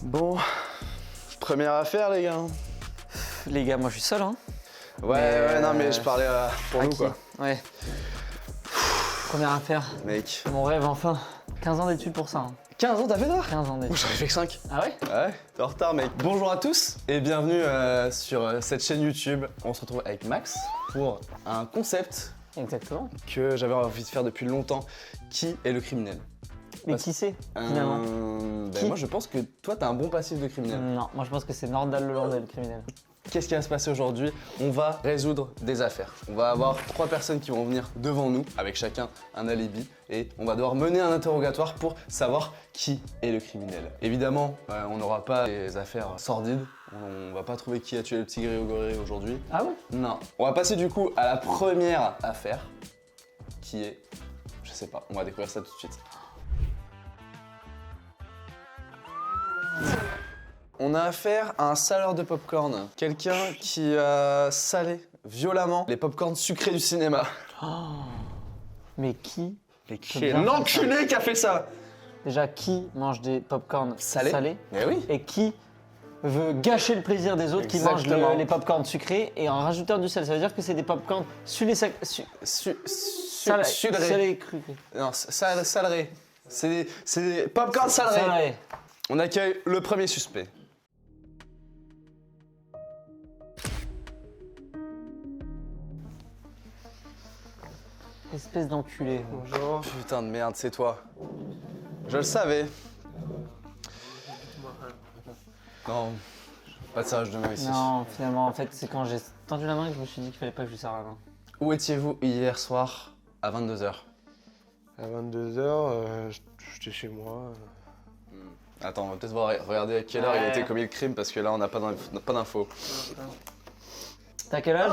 Bon, première affaire les gars. Les gars, moi je suis seul hein. Ouais, non mais je parlais pour nous quoi. Ouais. Première affaire. Mec. Mon rêve enfin. 15 ans d'études pour ça. Hein. 15 ans t'as fait ça? 15 ans d'études. J'en ai fait que 5. Ah ouais? Ouais, t'es en retard mec. Bonjour à tous et bienvenue sur cette chaîne YouTube. On se retrouve avec Max pour un concept Exactement. que j'avais envie de faire depuis longtemps. Qui est le criminel? Mais qui c'est finalement? Moi je pense que toi t'as un bon passif de criminel. Non, moi je pense que c'est Nordal Lelandais le criminel. Qu'est-ce qui va se passer aujourd'hui? On va résoudre des affaires. On va avoir 3 personnes qui vont venir devant nous, avec chacun un alibi, et on va devoir mener un interrogatoire pour savoir qui est le criminel. Évidemment, on n'aura pas des affaires sordides. On va pas trouver qui a tué le petit Grégory aujourd'hui. Ah ouais? Non. On va passer du coup à la première affaire, qui est... Je sais pas, on va découvrir ça tout de suite. On a affaire à un saleur de popcorn. Quelqu'un qui a salé violemment les popcorns sucrés du cinéma. Mais qui? C'est l'enculé qui a fait ça! Déjà, qui mange des popcorns salés? Mais oui! Et qui veut gâcher le plaisir des autres qui mangent Exactement. les popcorns sucrés et en rajoutant du sel? Ça veut dire que c'est des popcorns salés crus. Non, saleré. C'est des popcorns salerés. Salés. On accueille le premier suspect. Espèce d'enculé. Bonjour. Putain de merde, c'est toi. Je le savais. Non, pas de serrage de main ici. Non, finalement, en fait, c'est quand j'ai tendu la main que je me suis dit qu'il fallait pas que je lui serre la main. Où étiez-vous hier soir à 22h? À 22h, j'étais chez moi. Attends, on va peut-être voir, regarder à quelle heure il a été commis le crime parce que là on n'a pas d'infos. T'as quel âge?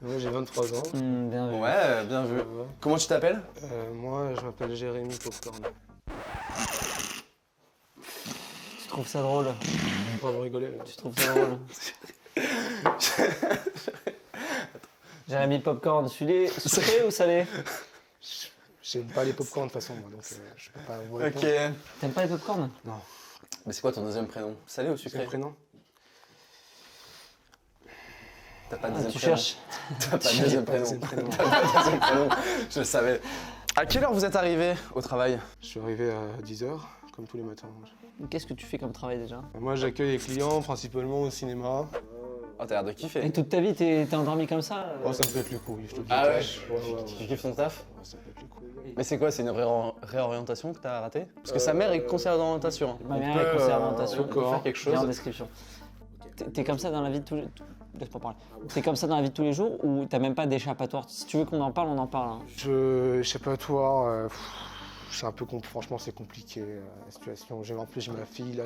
Moi j'ai 23 ans. Bien vu. Ouais, bien vu. Comment tu t'appelles? Moi je m'appelle Jérémy Popcorn. Tu trouves ça drôle? On va me rigoler. Tu trouves ça drôle? Jérémy le popcorn, sucré ou salé? J'aime pas les popcorn de toute façon, moi, donc je peux pas vous Ok. répondre. T'aimes pas les popcorn? Non. Mais c'est quoi ton deuxième prénom? Salé ou C'est sucré? le prénom? T'as pas de deuxième Tu prénom? cherches? T'as pas de deuxième prénom. Deuxième prénom. T'as pas de deuxième prénom. Je le savais. À quelle heure vous êtes arrivé au travail? Je suis arrivé à 10h, comme tous les matins. Qu'est-ce que tu fais comme travail déjà? Moi j'accueille les clients principalement au cinéma. Oh, t'as l'air de kiffer. Et toute ta vie, t'es endormi comme ça? Oh, ça me pète les couilles, je te dis. Ah ouais? Ouais. Tu kiffes ton taf? Ouais, ça me pète les couilles. Mais c'est quoi? C'est une réorientation que t'as ratée? Parce que sa mère est conseillère d'orientation. Ma On mère peut, est conseillère d'orientation. on peut faire quelque chose. Viens en description. T'es comme ça dans la vie de tous les... Laisse pas parler. T'es comme ça dans la vie de tous les jours ou t'as même pas d'échappatoire? Si tu veux qu'on en parle, on en parle. Hein. Je sais pas toi, c'est un peu franchement c'est compliqué la situation. En plus j'ai ma fille là,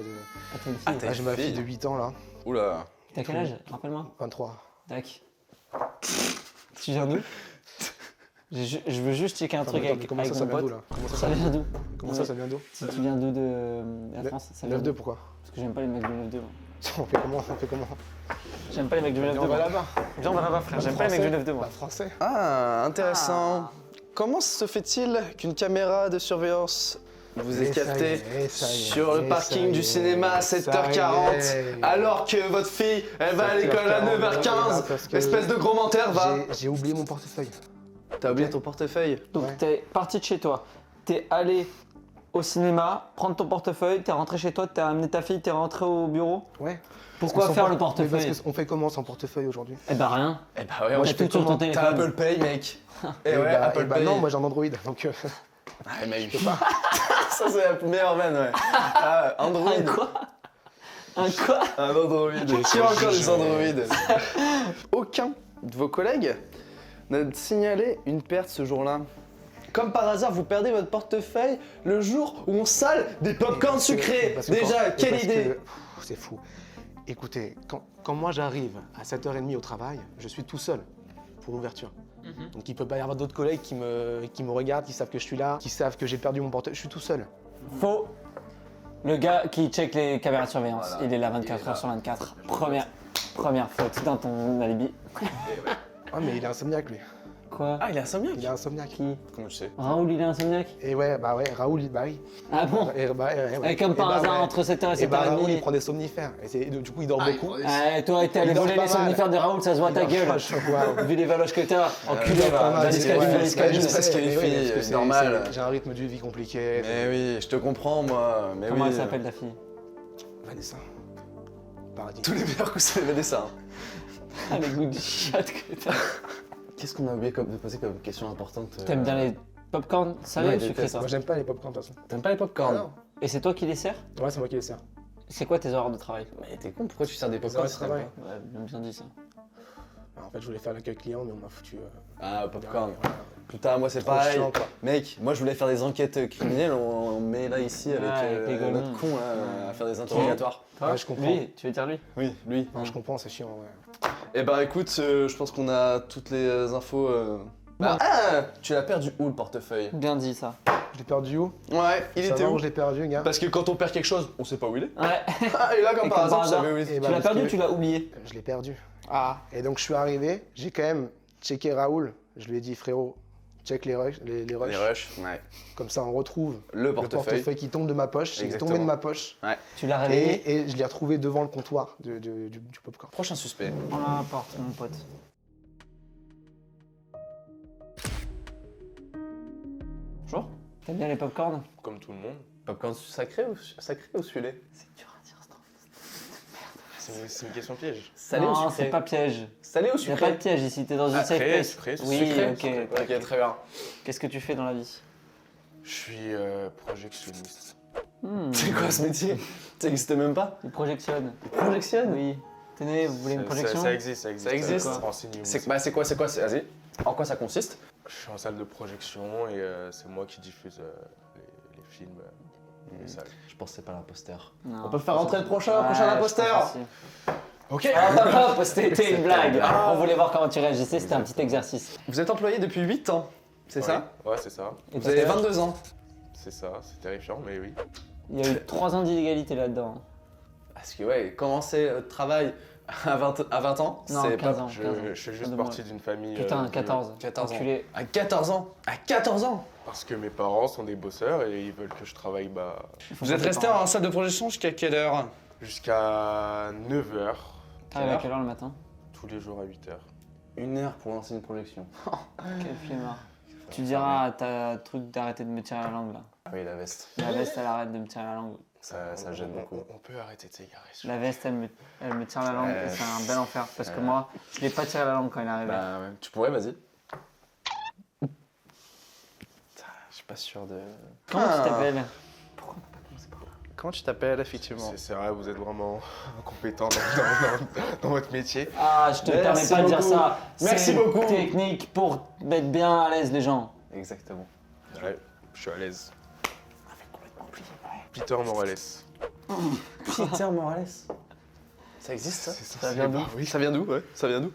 Ah, t'as une fille. t'as- j'ai ma fille. fille de 8 ans là, Oula. T'as quel âge? Rappelle-moi. 23. Tac. Tu viens d'où? Je veux juste checker un truc avec, Comment avec ça mon vient d'où pote. là? Comment Ça vient d'où? Comment ça vient d'où? Si tu viens d'où de la France, ça vient 9-2 d'où? pourquoi? Parce que j'aime pas les mecs du 9-2. moi. On fait comment? J'aime pas les mecs du 9-2. On va moi. là-bas. Viens, on va là-bas, frère. J'aime pas les mecs du 9-2, moi. Bah, français. Ah, intéressant. Comment se fait-il qu'une caméra de surveillance vous ait Et ça y capté est, ça y est, sur le et parking ça y du est, cinéma à ça y 7h40 est. alors que votre fille, elle va à l'école à 9h15? Parce que Espèce de gros menteur, va! J'ai oublié mon portefeuille. T'as oublié ton portefeuille? Donc Ouais. t'es parti de chez toi, t'es allé au cinéma, prendre ton portefeuille, t'es rentré chez toi, t'as amené ta fille, t'es rentré au bureau. Ouais. Pourquoi Sans faire le Mais portefeuille? parce qu'on fait comment sans portefeuille aujourd'hui? Eh ben rien. Eh bah ouais, T'as moi je tout fais sur ton comment? téléphone. T'as Apple Pay, mec. Eh ouais, Apple Pay. non, moi j'ai un Android, donc Ah, mec, ça c'est la meilleure vanne, ouais. Ah, Android. Un quoi? Un quoi? Un Android. Qui a encore des Android? Aucun de vos collègues n'a signalé une perte ce jour-là. Comme par hasard, vous perdez votre portefeuille le jour où on sale des popcorns sucrés. Parce que Déjà, quand- quelle parce idée! que- C'est fou. Écoutez, quand moi j'arrive à 7h30 au travail, je suis tout seul pour l'ouverture. Donc il peut pas y avoir d'autres collègues qui me regardent, qui savent que je suis là, qui savent que j'ai perdu mon portefeuille. Je suis tout seul. Faux. Le gars qui check les caméras de surveillance, Voilà. il est là 24 heures sur 24. Première faute dans ton alibi. Ah mais il est insomniaque lui. Quoi? Ah, il est insomniaque. Il est insomniaque. Qui? Comment tu sais? Raoul, il est insomniaque? Et ouais, bah ouais, Raoul, bah oui. Ah bon? Et comme par hasard, entre 7h et Et bah Raoul, 7h30. il prend des somnifères. Du coup, il dort beaucoup. Toi, t'es allé Il dort voler pas les somnifères de Raoul, ça se voit à ta gueule. Vu les valoches que t'as. Enculé, dort pas va. mal, Valise c'est- cabine, ouais, valise ouais, cabine. je sais, parce qu'il est mais oui, fille, parce que c'est normal. J'ai un rythme de vie compliqué. Mais oui, je te comprends, moi. Mais Comment oui. elle s'appelle ta fille? Vanessa. Paradis. Tous les meilleurs coups, c'est ça. Ah, le goût de chatte que t'as. Qu'est-ce qu'on a oublié de poser comme question importante T'aimes bien les popcorn salés Ouais, ou sucrés, ça? Moi, j'aime pas les popcorn de toute façon. T'aimes pas les popcorn? Ah non. Et c'est toi qui les sers? Ouais, c'est moi qui les sers. C'est quoi tes horaires de travail? Mais t'es con, pourquoi tu sers des popcorn horaires de si t'aimes travail. pas Ouais, bien dit ça. En fait, je voulais faire l'accueil client, mais on m'a foutu. Ah, popcorn. Voilà. Putain, moi c'est Trop pareil. chiant, quoi. Mec, moi je voulais faire des enquêtes criminelles, on met là ici avec avec les golemons. notre con là, à faire des interrogatoires. Ouais, je comprends. Lui, tu veux dire lui? Oui, lui. Non, je comprends, c'est chiant, ouais. Eh bah écoute, je pense qu'on a toutes les infos. Ah, tu l'as perdu où le portefeuille? Bien dit ça. Je l'ai perdu où? Ouais, il était Savoir où? où je l'ai perdu, gars? Parce que quand on perd quelque chose, on sait pas où il est. Ouais. Ah, et là comme Et par comme hasard, par tu savais hasard. où il Et était. bah, Tu l'as parce perdu que ou tu l'as oublié? Je l'ai perdu. Ah. Et donc, je suis arrivé, j'ai quand même checké Raoul. Je lui ai dit, frérot, check les rushs. Les rushs. Les rushs, ouais. Comme ça, on retrouve Le le portefeuille. portefeuille qui tombe de ma poche. Il est tombé de Exactement. ma poche. Tu l'as réveillé? Et je l'ai retrouvé devant le comptoir du popcorn. Prochain suspect. On la porte, mon pote. Bonjour. T'aimes bien les popcorn? Comme tout le monde. Popcorn sacré ou sucré? C'est dur à dire, ce C'est une question piège. Salé ou Non, sucré? c'est pas piège. Salé ou Il n'y a sucré? pas de piège ici, t'es dans une safe Sucré, place. sucré, Oui, Sucré ok. Ok, très bien. Qu'est-ce que tu fais dans la vie? Je suis projectionniste. C'est quoi ce métier? Ça existait même pas? Il projectionne. Projection? Oui. Tenez, vous voulez une projection? Ça existe, ça existe. Ça existe. Renseignez-vous. C'est quoi? Vas-y. En quoi ça consiste? Je suis en salle de projection et c'est moi qui diffuse les films, les salles. Je pense que c'est pas l'imposteur. Non. On peut faire rentrer le prochain Ouais, imposteur. je pense aussi. Ok. Ah, hop, c'était une blague. On voulait voir comment tu réagissais, c'était un petit exercice. Vous êtes employé depuis 8 ans, c'est ça? Ouais, c'est ça. Et Vous avez 22 ans. C'est ça, c'est terrifiant, mais oui. Il y a eu 3 ans d'illégalité là-dedans. Parce que ouais, commencer le travail à 20 ans, Non, c'est 15 pas... ans. Je 15 ans. fais juste De partie d'une famille. Putain, 14. 14 ans. Enculé. À 14 ans? À 14 ans? Parce que mes parents sont des bosseurs et ils veulent que je travaille Vous êtes resté en salle de projection jusqu'à quelle heure? jusqu'à 9h, T'arrives à quelle heure le matin? tous les jours à 8h. 1 heure pour lancer une projection. Quel flemmard. Tu diras à ta truc d'arrêter de me tirer la langue là. Ah oui, la veste. La veste elle arrête de me tirer la langue. Ça gêne beaucoup. On peut arrêter de s'égarer. La veste elle me tire la langue et c'est un bel enfer parce que moi je l'ai pas tiré la langue quand il est arrivé. Bah ouais. Tu pourrais, vas-y. Je suis pas sûr de... Comment tu t'appelles? Comment tu t'appelles, effectivement? C'est vrai, vous êtes vraiment incompétent dans votre métier. Ah, je te Merci permets pas de dire beaucoup. ça. Merci C'est une beaucoup. technique pour mettre bien à l'aise les gens. Exactement. Ouais, je suis à l'aise. Peter Morales. Peter Morales. Ça existe, ça? Ça vient d'où? Oui, Ça vient d'où? Ouais. Ça vient d'où?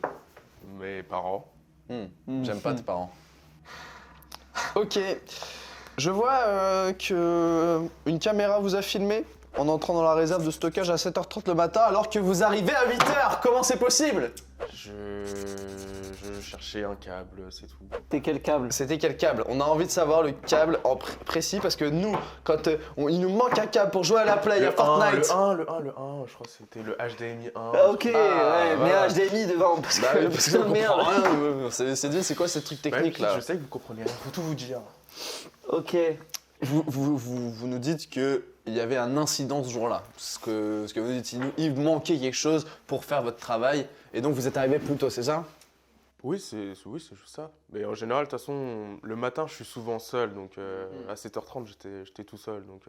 mes parents. J'aime pas tes parents. Ok. Je vois que une caméra vous a filmé en entrant dans la réserve de stockage à 7h30 le matin alors que vous arrivez à 8h. Comment c'est possible? Je cherchais un câble, c'est tout. T'es quel câble? C'était quel câble? On a envie de savoir le câble en précis parce que nous, quand il nous manque un câble pour jouer à la play à Fortnite. Le 1, je crois que c'était le HDMI 1. Ah, ok, ouais, voilà. mais HDMI devant parce Bah que oui, parce putain qu'on de merde. comprend rien. C'est dit, c'est quoi ces trucs techniques là? Je sais que vous comprenez rien, faut tout vous dire. Ok. Vous nous dites qu'il y avait un incident ce jour-là. Ce que vous dites, il vous manquait quelque chose pour faire votre travail et donc vous êtes arrivé plus tôt, c'est ça? Oui, c'est juste ça. Mais en général, de toute façon, le matin, je suis souvent seul. Donc à 7h30, j'étais tout seul. Donc,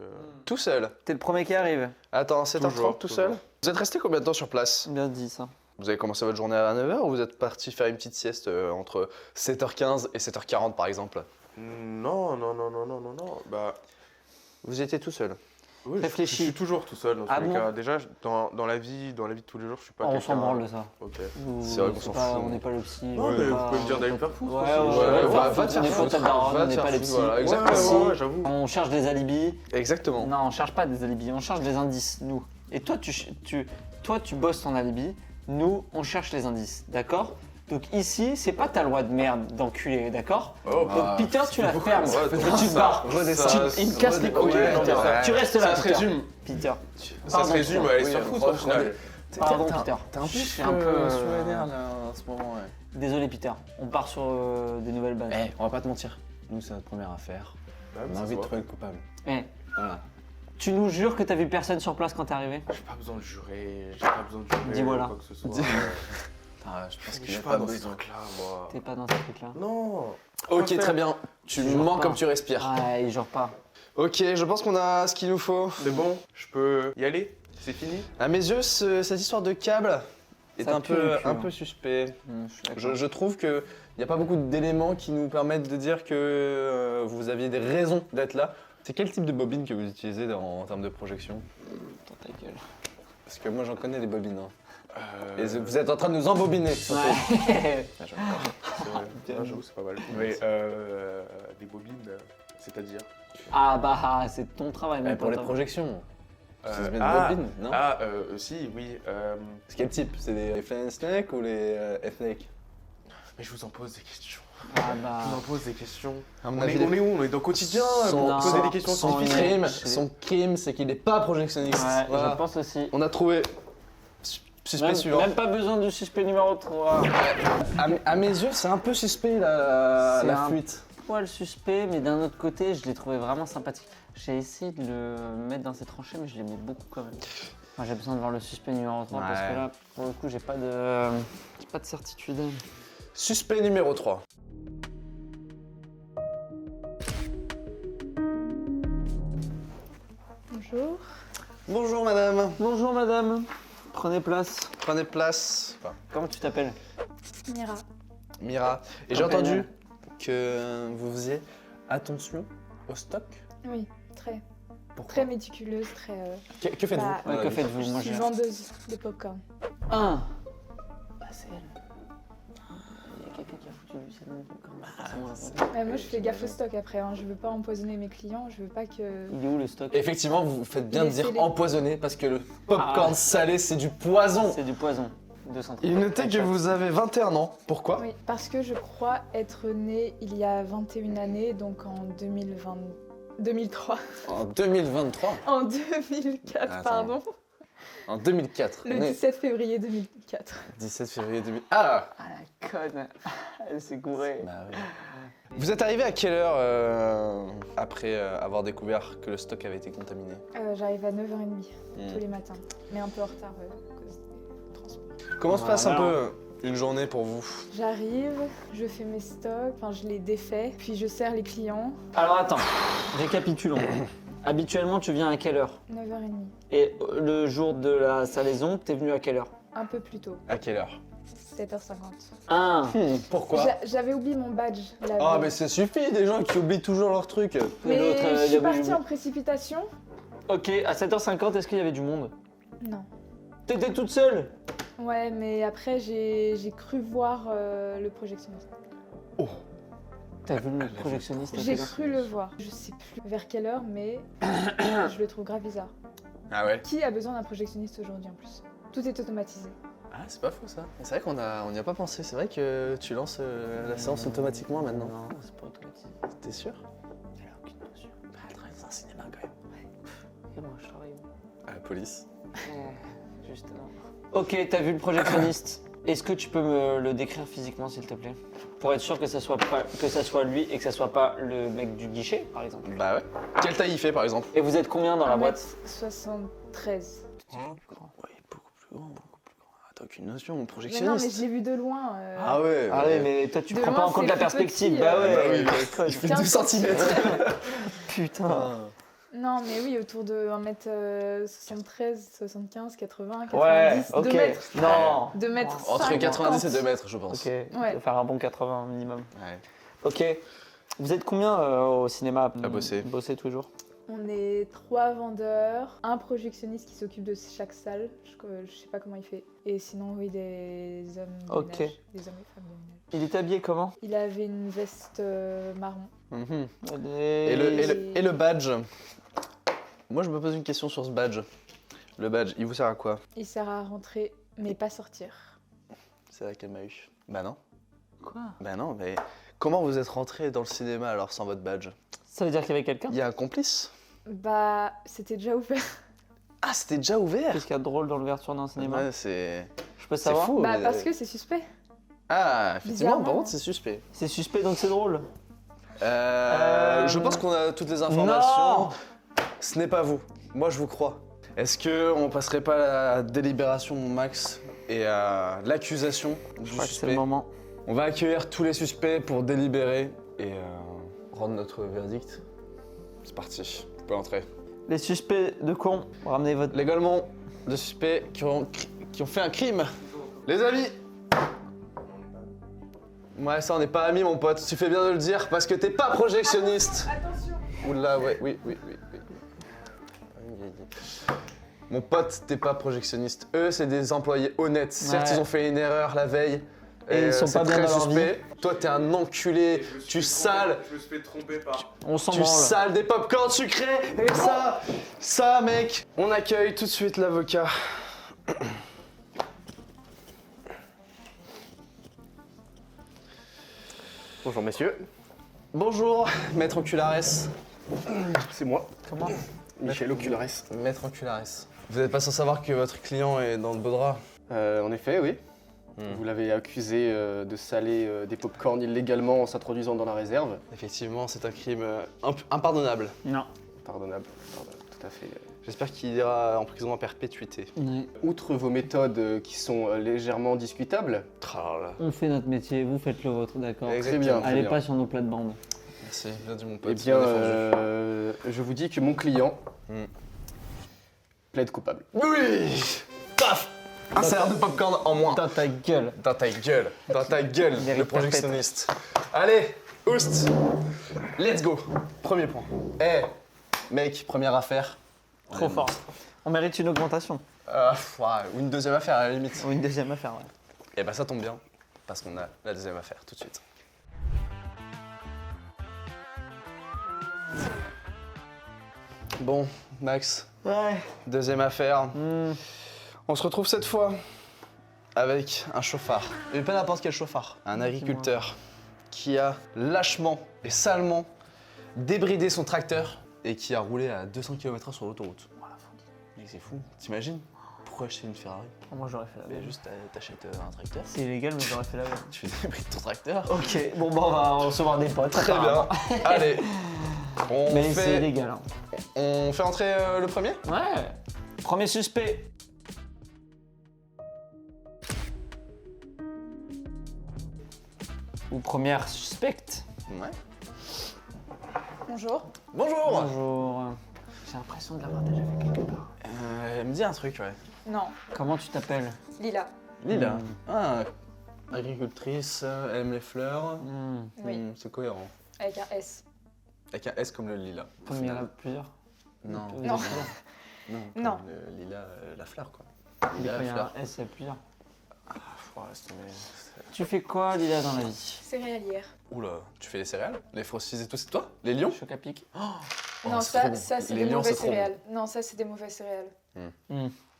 Tout seul? T'es le premier qui arrive. Attends, 7h30 Toujours, tout toujours. seul? Vous êtes resté combien de temps sur place? Bien dit ça. Vous avez commencé votre journée à 9h ou vous êtes parti faire une petite sieste entre 7h15 et 7h40 par exemple? non. Bah, Vous étiez tout seul? oui, Réfléchis. Je suis toujours tout seul dans tous Ah les bon cas. Déjà, dans la vie de tous les jours, je suis pas On quelqu'un... s'en branle de ça. Ok. C'est vrai qu'on s'en fout. On n'est pas le psy. Non, on mais est vous pas- pouvez me dire d'aller me faire foutre. Ouais, aussi. ouais, va va te te faire on est foutre. pas ta daronne, Va on te n'est faire pas les foutre, psys. voilà, Ouais, exactement. ouais, j'avoue. On cherche des alibis. Exactement. Non, on cherche pas des alibis, on cherche des indices, nous. Et toi, tu bosses ton alibi, nous, on cherche les indices, d'accord? Donc ici, c'est pas ta loi de merde d'enculé, d'accord? Oh, Donc Peter, tu la fermes. Ouais, Et tu te barres. Redescends. Il me casse les couilles, Ouais, Peter. ouais. Tu restes là, Ça se Peter. résume. Peter. Ça Pardon, se résume, Peter. elle est Oui, sur foutre au final. Pardon, Peter. T'es un peu C'est un peu, sous les nerfs là en ce moment, ouais. Désolé, Peter. On part sur des nouvelles bases. Eh, on va pas te mentir. Nous, c'est notre première affaire. Ouais, On ça a se envie de voit. trouver le coupable. Eh, Voilà. tu nous jures que t'as vu personne sur place quand t'es arrivé? J'ai pas besoin de jurer, j'ai pas besoin de jurer. Dis voilà. Quoi que ce soit. Dis- je pense Je qu'il suis n'y a pas pas dans ces besoin. trucs-là, moi. T'es pas dans ce truc-là. Non. Ok, très bien. Tu Jure mens pas. comme tu respires. Ah, il jure pas. Ok, je pense qu'on a ce qu'il nous faut. C'est bon, je peux y aller? C'est fini? À mes yeux, cette histoire de câble est Ça un pue le peu, cul, un hein. peu suspect. Je suis d'accord. Je trouve qu'il n'y a pas beaucoup d'éléments qui nous permettent de dire que vous aviez des raisons d'être là. C'est quel type de bobine que vous utilisez en termes de projection? Dans ta gueule. Parce que moi j'en connais des bobines. Hein. Euh, Et vous êtes en train de nous embobiner. surtout. Ouais. Ah, je- c'est vrai. J'avoue, c'est pas mal. Mais des bobines, c'est-à-dire Ah bah, c'est ton travail, mon Eh, pour les pote. projections. C'est bien ah, des bobines, non? si, oui. C'est quel type? C'est les FNSNEC ou les FNEC? Mais je vous en pose des questions. Ah Je bah. vous en pose des questions. À mon On avis, est où? On est dans le quotidien Son- pour poser non, des questions son- scientifiques. Son crime, c'est qu'il n'est pas projectionniste. Ouais, Voilà. je pense aussi. On a trouvé suspect Même, suivant. même pas besoin du suspect numéro 3. À mes yeux, c'est un peu suspect la C'est un- fuite. Poil suspect, mais d'un autre côté, je l'ai trouvé vraiment sympathique. J'ai essayé de le mettre dans ses tranchées, mais je l'aimais beaucoup quand même. Moi, j'ai besoin de voir le suspect numéro 3 parce Ouais. que là, pour le coup, j'ai pas de certitude. Suspect numéro 3. Bonjour. Bonjour madame. Bonjour madame, prenez place. Prenez place. Enfin, Comment tu t'appelles? Mira. Mira. Et j'ai Comme entendu elle. que vous faisiez attention au stock. Oui, très. Pourquoi Très méticuleuse, très. Que faites-vous Bah, dans Ouais, la que vie faites-vous? Je Moi, suis j'ai vendeuse de popcorn. un. Bah, c'est elle. Il y a quelqu'un qui a foutu du sel dans le popcorn. Moi, je fais gaffe au stock après. Hein. Je veux pas empoisonner mes clients. Je veux pas que. Il est où le stock? Effectivement, vous faites bien de dire Laissez-les. empoisonné parce que le popcorn Ah. salé, c'est du poison. C'est du poison. 230. Il notait que vous avez 21 ans. Pourquoi Oui, parce que je crois être née il y a 21 années, donc en 2003. En 2023. En 2004, Attends. pardon. En 2004. Le On est 17 février 2004. 17 février 2000. Ah Ah la conne. Elle s'est gourée. Bah oui. Vous êtes arrivé à quelle heure après avoir découvert que le stock avait été contaminé? J'arrive à 9h30 Hmm. tous les matins, mais un peu en retard à cause des transports. Comment se passe un Voilà. peu une journée pour vous? J'arrive, je fais mes stocks, enfin je les défais, puis je sers les clients. Alors attends, récapitulons. Habituellement, tu viens à quelle heure? 9h30, Et le jour de la salaison, t'es venu à quelle heure? un peu plus tôt, À quelle heure? 7h50. Un. Pourquoi? J'avais oublié mon badge la Ah veille. mais ça suffit, des gens qui oublient toujours leur truc. Mais l'autre, je il y suis a partie oublié. en précipitation. Ok, à 7h50, est-ce qu'il y avait du monde? Non. T'étais toute seule? Ouais, mais après j'ai cru voir le projectionniste. T'as vu le projectionniste? J'ai cru le voir. Je sais plus vers quelle heure, mais je le trouve grave bizarre. Ah ouais? Qui a besoin d'un projectionniste aujourd'hui en plus? Tout est automatisé. Ah c'est pas faux ça. C'est vrai qu'on n'y a pas pensé. C'est vrai que tu lances la séance automatiquement maintenant. Non, c'est pas automatisé. T'es sûr? Elle a aucune notion. Bah elle travaille dans un cinéma quand même. Et moi, je travaille. À la police. Justement. Ok, t'as vu le projectionniste. Est-ce que tu peux me le décrire physiquement, s'il te plaît? Pour être sûr que ça soit lui et que ça soit pas le mec du guichet, par exemple. Bah ouais. Quelle taille il fait par exemple? Et vous êtes combien dans la boîte? 1m73. Oui, beaucoup plus grand, beaucoup plus grand. Ah, t'as aucune notion, mon Mais non, mais projectionniste. je l'ai vu de loin. Ah ouais. Ah ouais, mais toi tu De prends pas loin, en compte c'est la plus perspective. petit, Bah euh. ouais, Bah oui, il est con. Il fait 15 12 cm. Putain. Non, mais oui, autour de 1m73, 75, 80, 90, Ouais, 2 ok. mètres. Non. 2 mètres Entre 50. 90 et 2 mètres, je pense. Ok, Ouais. faut faire un bon 80 minimum. Ouais. Ok. Vous êtes combien au cinéma À bosser. Bosser toujours. On est 3 vendeurs, un projectionniste qui s'occupe de chaque salle. Je sais pas comment il fait. Et sinon, oui, des hommes de Ok. ménage. Des hommes et femmes de ménage. Il est habillé comment? Il avait une veste marron. Mhm. Et Et le badge? Moi, je me pose une question sur ce badge. Le badge, il vous sert à quoi? Il sert à rentrer, mais pas sortir. C'est à quel mahu? Bah non. Quoi? Bah non, mais comment vous êtes rentré dans le cinéma alors sans votre badge? Ça veut dire qu'il y avait quelqu'un? Il y a un complice? Bah, c'était déjà ouvert. Ah, c'était déjà ouvert? Qu'est-ce qu'il y a de drôle dans l'ouverture d'un cinéma? Ouais, c'est Je peux savoir? fou. Bah, mais- parce que c'est suspect. Ah, effectivement, par Bizarrement. contre, c'est suspect. C'est suspect donc c'est drôle. Je pense qu'on a toutes les informations. Non. Ce n'est pas vous. Moi, je vous crois. Est-ce que on passerait pas à la délibération, Max, et à l'accusation du Je crois que c'est suspect? le moment. On va accueillir tous les suspects pour délibérer et rendre notre verdict. C'est parti. Vous pouvez entrer. Les suspects de con, ramenez votre... Légalement, de suspects qui ont fait un crime. Les amis. Ouais, ça, on n'est pas amis, mon pote. Tu fais bien de le dire parce que t'es pas projectionniste. Attention. Oula, ouais, oui. Mon pote, t'es pas projectionniste. Eux, c'est des employés honnêtes. Certes, Ouais. ils ont fait une erreur la veille. Et ils sont c'est pas bien très dans leur suspect. Toi, t'es un enculé. Tu sales. Je me suis fait tromper par. On s'en Tu branle. sales des pop-corn sucrés. Et ça, mec. On accueille tout de suite l'avocat. Bonjour messieurs, Bonjour, maître Oculares. c'est moi, Comment? Michel Oculares. Maître Oculares. Vous n'êtes pas sans savoir que votre client est dans de beaux draps. En effet, oui. Hmm. Vous l'avez accusé de saler des pop-corn illégalement en s'introduisant dans la réserve. Effectivement, c'est un crime impardonnable. Non. Pardonnable, tout à fait. J'espère qu'il ira en prison à perpétuité. Ouais. Outre vos méthodes qui sont légèrement discutables, On fait notre métier, vous faites le vôtre, d'accord? Exactement. très bien, très Allez bien. pas sur nos plates-bandes. Merci, bien dit mon pote. Eh bien, bien défendu. je vous dis que mon client Hmm. plaide coupable. Oui. Paf. Un salaire de popcorn en moins. Dans ta gueule. Dans ta gueule. Dans ta gueule, le Mérite projectionniste. Allez, oust. Let's go. Premier point. Eh, mec, première affaire. Trop fort. On mérite une augmentation. Ou une deuxième affaire à la limite. Ou une deuxième affaire, ouais. Et bah ça tombe bien, parce qu'on a la deuxième affaire tout de suite. Bon, Max, Ouais. deuxième affaire. On se retrouve cette fois avec un chauffard. Mais pas n'importe quel chauffard. Un agriculteur qui a lâchement et salement débridé son tracteur et qui a roulé à 200 km/h sur l'autoroute. Voilà, mec, c'est fou. T'imagines? Pourquoi acheter une Ferrari? Moi j'aurais fait la Mais même. juste t'achètes un tracteur, C'est illégal, mais j'aurais fait la même. tu débrides ton tracteur. Ok, bon bah on va recevoir des potes. Très bien. Allez, on Mais c'est fait, illégal. Hein. on fait entrer le premier. Ouais. Premier suspect. Ou première suspecte. Ouais. Bonjour. Bonjour. Bonjour. J'ai l'impression de l'avoir déjà fait quelque part. Elle me dit un truc, ouais. Non, Comment tu t'appelles? Lila. Lila. Ah, agricultrice, elle aime les fleurs. Oui, C'est cohérent. avec un S. Avec un S comme le lilas. Comme il y en a plusieurs. Non. Vous Non. êtes plusieurs. Non. comme Non. le lilas, la fleur, quoi. Mais Lilas, quand il y la a fleur. un S, il y a plusieurs. Ouais, laisse tomber. Tu fais quoi, Lila, dans la vie? Céréalière. Oula, tu fais les céréales? Les frosties et tout, c'est toi? Les lions? Choc à pic. Non, c'est trop bon. ça c'est Les des lions, mauvaises c'est trop bon. céréales. Non, ça c'est des mauvaises céréales.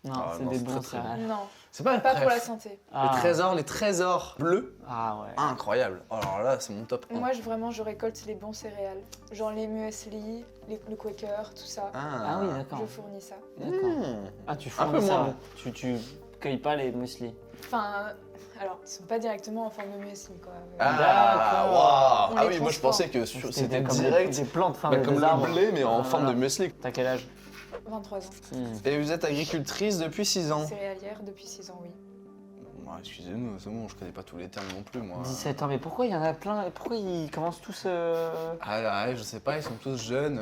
Non, Ah, c'est non, des c'est bons très, très bon. céréales. Non, C'est pas pas bref. pour la santé. Ah. Les trésors bleus. Ah ouais. Incroyable. Oh, alors là, c'est mon top 1. Moi, je récolte les bons céréales. Genre les muesli, le Quaker, tout ça. Ah oui, d'accord. Je fournis ça. D'accord. Mmh. Ah, tu Un peu fournis ça. moins Tu cueilles pas les muesli. Enfin, alors, ils sont pas directement en forme de muesli, quoi. Ah, D'accord. waouh. On Ah les oui, moi je transforme. pensais que c'était comme direct. des plantes, enfin Bah, des comme arbres. le blé, mais en Ah, forme de voilà. muesli. T'as quel âge 23 ans. Et vous êtes agricultrice depuis 6 ans. Céréalière depuis 6 ans, oui. Ouais, excusez-nous, c'est bon, je connais pas tous les termes non plus, moi. 17 ans, mais pourquoi il y en a plein? Pourquoi ils commencent tous Ah ouais, je sais pas, ils sont tous jeunes,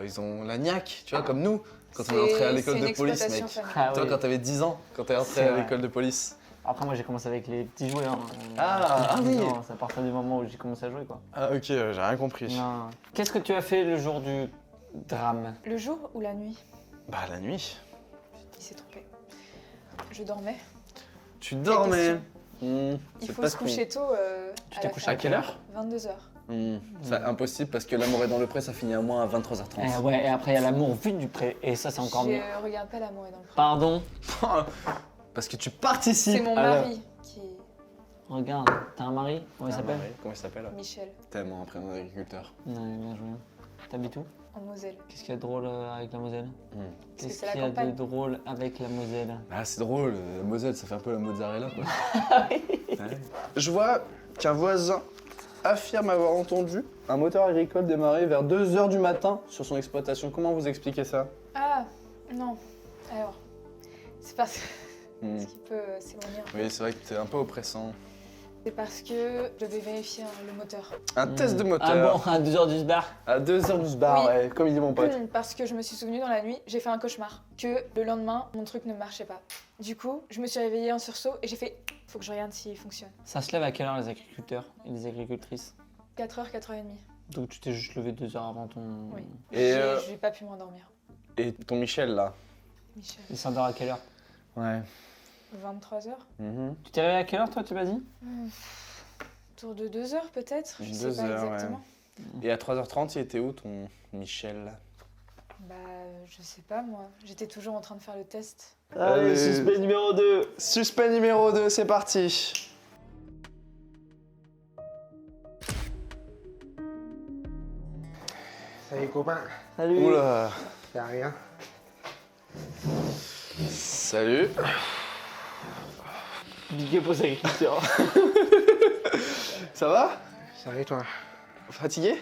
ils ont la niaque, tu vois, comme nous, quand on C'est- est entré à c'est l'école une de police, mec. exploitation familiale. Ah Toi, oui. quand t'avais 10 ans, quand t'es entré C'est à vrai. l'école de police. Après, moi j'ai commencé avec les petits jouets. Hein. Ah oui. Non, c'est à partir du moment où j'ai commencé à jouer, quoi. Ah ok, j'ai rien compris. Non. Qu'est-ce que tu as fait le jour du drame? Le jour ou la nuit? Bah la nuit. Il s'est trompé. Je dormais. Tu dormais. Il C'est faut pas se con. coucher tôt. Tu t'es couché à quelle heure? 22h. C'est impossible parce que l'amour est dans le pré, ça finit à moins à 23h30. Eh ouais, et après il y a l'amour vu du près, et ça c'est encore mieux. Je regarde pas l'amour est dans le pré. Pardon? Parce que tu participes. C'est mon à la- mari qui Regarde, t'as un mari? Comment il s'appelle? Comment il s'appelle? Michel, Tellement un prénom d'agriculteur. Ouais, bien joué. T'habites où? en Moselle. Qu'est-ce qu'il y a de drôle avec la Moselle? Parce que Qu'est-ce c'est la qu'il y a de campagne. drôle avec la Moselle? Ah, c'est drôle, la Moselle, ça fait un peu la mozzarella, quoi. Ouais. Je vois qu'un voisin affirme avoir entendu un moteur agricole démarrer vers 2h du matin sur son exploitation. Comment vous expliquez ça? Ah, non. Alors, c'est parce que... Hmm. Ce qui peut s'éloigner. Oui, c'est vrai que t'es un peu oppressant. C'est parce que je devais vérifier le moteur. Un test de moteur. Ah bon, à 2h du bar. À 2h du bar, Oui. ouais, comme il dit mon pote. Parce que je me suis souvenu dans la nuit, j'ai fait un cauchemar. Que le lendemain, mon truc ne marchait pas. Du coup, je me suis réveillée en sursaut et j'ai fait faut que je regarde s'il fonctionne. Ça se lève à quelle heure les agriculteurs et les agricultrices? 4h, 4h30. Donc tu t'es juste levé 2 heures avant ton... Oui. Et, J'ai pas pu m'endormir. et ton Michel, là? Michel. Il s'endort à quelle heure? Ouais. 23h. Tu t'es réveillé à quelle heure toi, tu m'as dit? Autour de 2h peut-être, je sais 2 pas heures, ouais. exactement. Et à 3h30, il était où ton Michel? Bah, je sais pas moi. J'étais toujours en train de faire le test. Allez, suspect numéro 2. Suspect numéro 2, c'est parti. Salut copain, Salut. Oula. y'a rien. Salut. Big up aux agriculteurs. Ça va? Salut toi. Fatigué?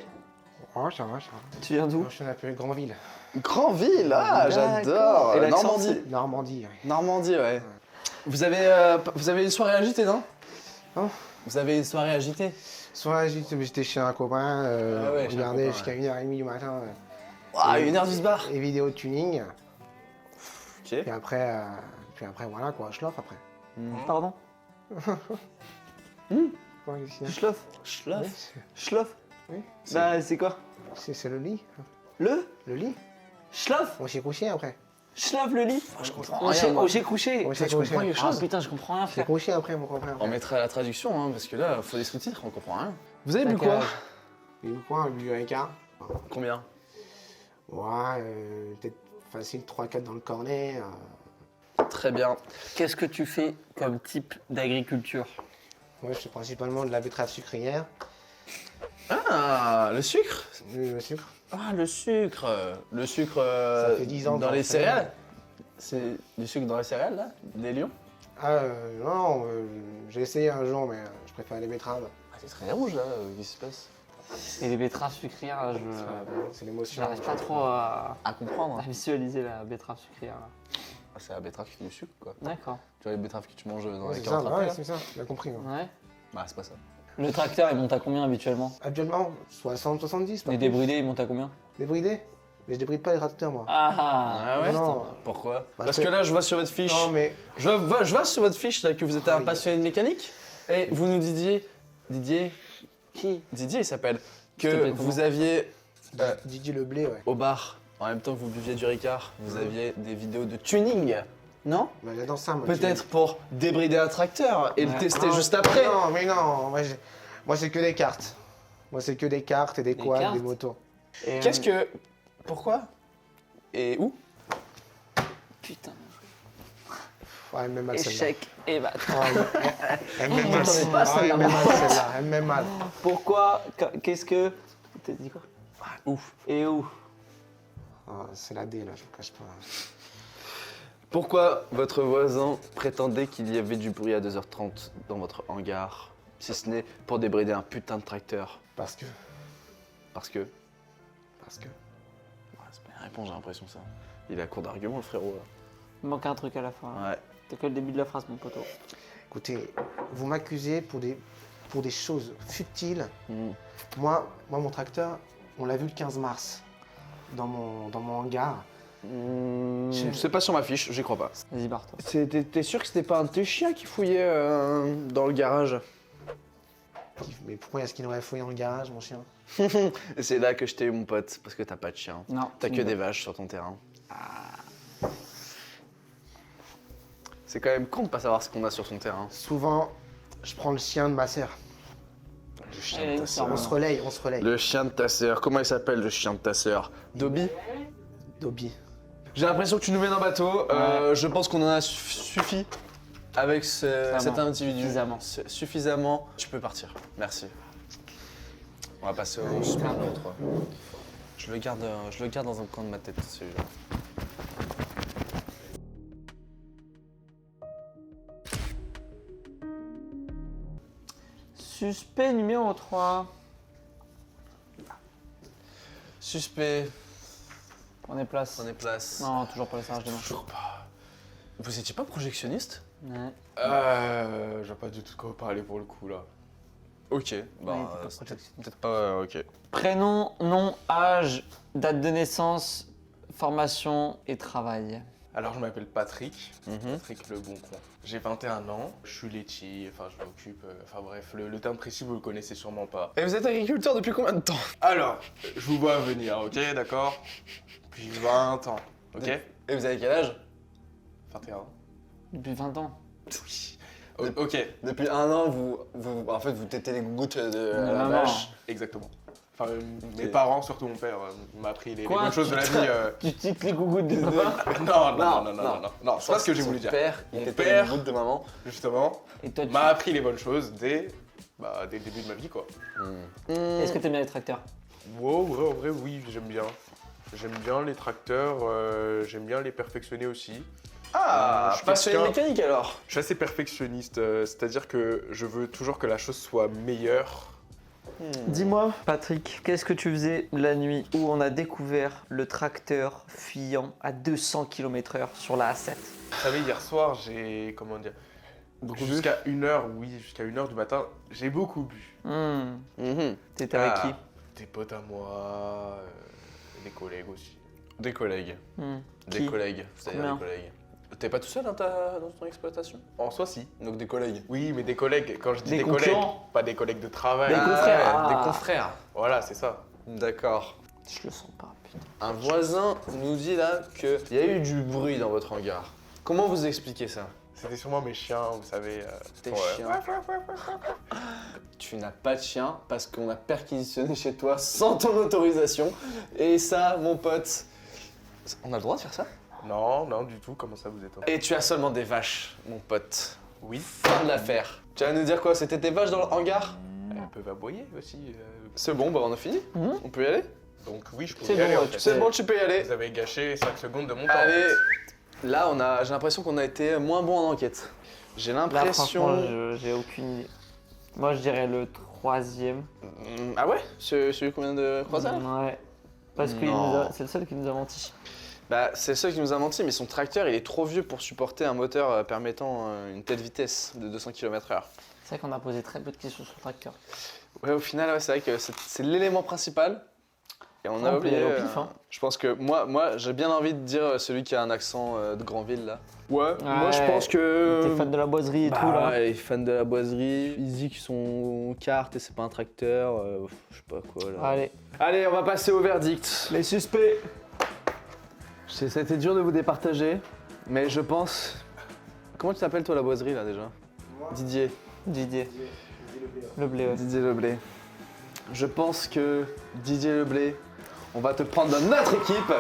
Oh, ça va, ça va. Tu viens d'où? Moi, je suis appelé Grandville. Grandville, ah, D'accord. j'adore. Et l'accent, Normandie. Normandie, ouais. Normandie, ouais. Vous avez une soirée agitée, non? Hein? Vous avez une soirée agitée? Soit j'étais chez un copain, Ah ouais, on chez un regardait copain, jusqu'à 1h30 du matin. Ah, 1h du bar. Et vidéos de tuning. Ok. Puis après voilà quoi, je l'offre après. Pardon? Quoi, qu'est-ce qu'il y a Schloff. Schloff. Oui, Schloff. Oui. Bah c'est quoi? c'est le lit. Le? Le lit. Schloff. On s'est couché après. Schloff le lit. Je comprends On rien, s'est moi. couché. On s'est tu comprends couché. quelque Ah chose? putain, je comprends rien On s'est frère. couché après, mon copain. On mettra la traduction, hein, parce que là, faut des sous-titres, on comprend rien. Vous avez bu T'as quoi? quel âge? Il y a eu quoi? Il y a eu un quart. Combien? Ouais, peut-être facile 3-4 dans le cornet. Très bien. Qu'est-ce que tu fais comme type d'agriculture? Moi, je fais principalement de la betterave sucrière. Ah, le sucre? Le sucre. Ah, le sucre. Le sucre Ça fait 10 ans dans qu'on les fait. céréales? C'est du sucre dans les céréales, là? Des lions? Ah, non, j'ai essayé un jour, mais je préfère les betteraves. Ah, c'est très rouge, là. Qu'est-ce qui se passe? Et les betteraves sucrières, C'est l'émotion. j'arrive pas trop à À comprendre. visualiser la betterave sucrière. là. Ah, c'est la betterave qui fait du sucre, quoi. D'accord. Tu vois les betteraves que tu manges dans Ouais, les c'est ça, carottes bah râpées, ouais, là? c'est ça, tu as compris. Ouais. Ouais. Bah, c'est pas ça. Le tracteur, il monte à combien habituellement? Actuellement, 60-70, pas Les plus. débridés, ils montent à combien? Débridés? Mais je débride pas les tracteurs, moi. Ah ouais? non. Pourquoi? Parce Parce que que- là, je vois sur votre fiche. Non, mais Je vois sur votre fiche là, que vous êtes un Oui. passionné de mécanique. Et vous nous disiez. Didier, qui? Didier, il s'appelle. Que s'appelle vous comment aviez. Didier Le Blé, ouais. Au bar, en même temps que vous buviez du Ricard, vous aviez des vidéos de tuning. Non? Bah, j'adore ça, moi. Peut-être pour débrider un tracteur et le Ouais. tester Non, juste après. Non, mais non, moi c'est que des cartes. Moi c'est que des cartes et des quads, cartes des motos. Et, Qu'est-ce que. Pourquoi? Et où? Putain. Ouais, elle me met mal celle-là. Échec et mat. Ouais, elle me met mal. m'attendais pas à Ouais, celle-là. elle me met mal celle-là. Elle me met mal. Pourquoi? Qu'est-ce que. T'as dit quoi? Ouf. Et où? Ah, c'est la D là, je vous cache pas. Pourquoi votre voisin prétendait qu'il y avait du bruit à 2h30 dans votre hangar, si ce n'est pour débrider un putain de tracteur? Parce que. Parce que. Parce que. Ouais, c'est pas une réponse, j'ai l'impression ça. Il est à court d'arguments, le frérot. Il manque un truc à la fin. Ouais. T'as que le début de la phrase, mon poteau. Écoutez, vous m'accusez pour des choses futiles. Mm. Moi, mon tracteur, on l'a vu le 15 mars dans mon hangar. C'est pas sur ma fiche, j'y crois pas. Vas-y, barre-toi. T'es sûr que c'était pas un de tes chiens qui fouillait dans le garage? Mais pourquoi est-ce qu'il aurait fouillé dans le garage, mon chien? Et c'est là que je t'ai eu, mon pote, parce que t'as pas de chien. Non. T'as que des vaches sur ton terrain. C'est quand même con de pas savoir ce qu'on a sur son terrain. Souvent, je prends le chien de ma sœur. Le chien Elle est de ta où, sœur. On se relaye, on se relaye. Le chien de ta sœur. Comment il s'appelle, le chien de ta sœur? Dobby? Dobby. J'ai l'impression que tu nous mènes en bateau. Je pense qu'on en a suffi Avec cet individu Suffisamment. suffisamment, tu peux partir. Merci. On va passer au suspect numéro 3. Je le garde dans un coin de ma tête, celui-là. Suspect numéro 3. Suspect, Prenez place. prenez place. Non, toujours pas le serrage de main. Toujours pas. Vous étiez pas projectionniste? Ouais. Je vois pas du tout de quoi vous parlez pour le coup là. Ok, bah, Ouais, il était pas c'est projectionniste. peut-être pas... ok. Prénom, nom, âge, date de naissance, formation et travail. Alors je m'appelle Patrick, Mhm. Patrick Le Boncoin. J'ai 21 ans, je suis laitier, enfin je m'occupe, enfin bref, le terme précis vous le connaissez sûrement pas. Et vous êtes agriculteur depuis combien de temps? Alors, je vous vois venir, ok, d'accord? Depuis 20 ans, ok? Et vous avez quel âge? 21 ans. Depuis 20 ans. Oui. Ok, Depuis 1 an, en fait, vous tétez les gouttes de la maman. vache. exactement. Enfin, mes parents, surtout mon père, m'a appris les bonnes choses de la vie. Tu tiques les gougouttes de papa Non, c'est pas ce que j'ai voulu dire. Il Mon tétait père- les gouttes de maman. Justement, Et toi, m'a appris les bonnes choses dès le début de ma vie, quoi. Est-ce que t'aimes bien les tracteurs? Wow, en vrai, oui, j'aime bien. J'aime bien les tracteurs, j'aime bien les perfectionner aussi. Ah, je suis passionné de quelqu'un- mécanique alors. Je suis assez perfectionniste, c'est-à-dire que je veux toujours que la chose soit meilleure. Dis-moi, Patrick, qu'est-ce que tu faisais la nuit où on a découvert le tracteur fuyant à 200 km/h sur la A7? Vous savez, hier soir, j'ai, comment dire, jusqu'à 1h, oui, jusqu'à 1h du matin, j'ai beaucoup bu. T'étais avec Ah. qui? Des potes à moi, des collègues aussi. Des collègues. Des Qui? collègues. C'est-à-dire Combien des collègues. T'es pas tout seul dans ton exploitation? En soi, si. Donc des collègues. Oui, mais des collègues, quand je dis Des des collègues, concurrents. pas des collègues de travail. Des confrères. ouais, Ah. Des confrères. Voilà, c'est ça. D'accord. Je le sens pas, putain. Un voisin nous dit là qu'il y a eu du bruit dans votre hangar. Comment vous expliquez ça? C'était sûrement mes chiens, vous savez. Tes ouais. chiens. Tu n'as pas de chien parce qu'on a perquisitionné chez toi sans ton autorisation. Et ça, mon pote, on a le droit de faire ça? Non, du tout, comment ça vous êtes Et tu as seulement des vaches, mon pote. Oui, Fin de l'affaire. Tu vas nous dire quoi? C'était tes vaches dans le hangar? elles peuvent aboyer aussi. C'est bon, bah on a fini. Mhm. On peut y aller? Donc oui, je peux C'est y aller bon, en tu fait. C'est bon, tu peux y aller. Vous avez gâché 5 secondes de mon temps. Allez. Là, j'ai l'impression qu'on a été moins bon en enquête. J'ai Là, l'impression... franchement, j'ai aucune idée. Moi, je dirais le 3e. Ah ouais? Celui qu'on vient de croiser là? Ouais. Parce que Non. c'est le seul qui nous a menti. Bah, c'est le seul qui nous a menti, mais son tracteur, il est trop vieux pour supporter un moteur permettant une telle vitesse de 200 km/h. C'est vrai qu'on a posé très peu de questions sur le tracteur. Ouais, au final, ouais, c'est vrai que c'est l'élément principal. Et on a On peut y oublié. aller au pif, hein. Je pense que moi j'ai bien envie de dire celui qui a un accent de Granville là. Ouais, moi je Ouais. pense que. T'es fan de la boiserie et Bah tout là. ouais, les fans de la boiserie, ils disent qu'ils sont cartes et c'est pas un tracteur, je sais pas quoi là. Allez, Allez, on va passer au verdict. les suspects. C'était dur de vous départager, mais je pense. Comment tu t'appelles toi la boiserie là déjà? Didier. Didier. Le blé, ouais. Didier Leblé. Je pense que Didier Leblé, on va te prendre dans notre équipe.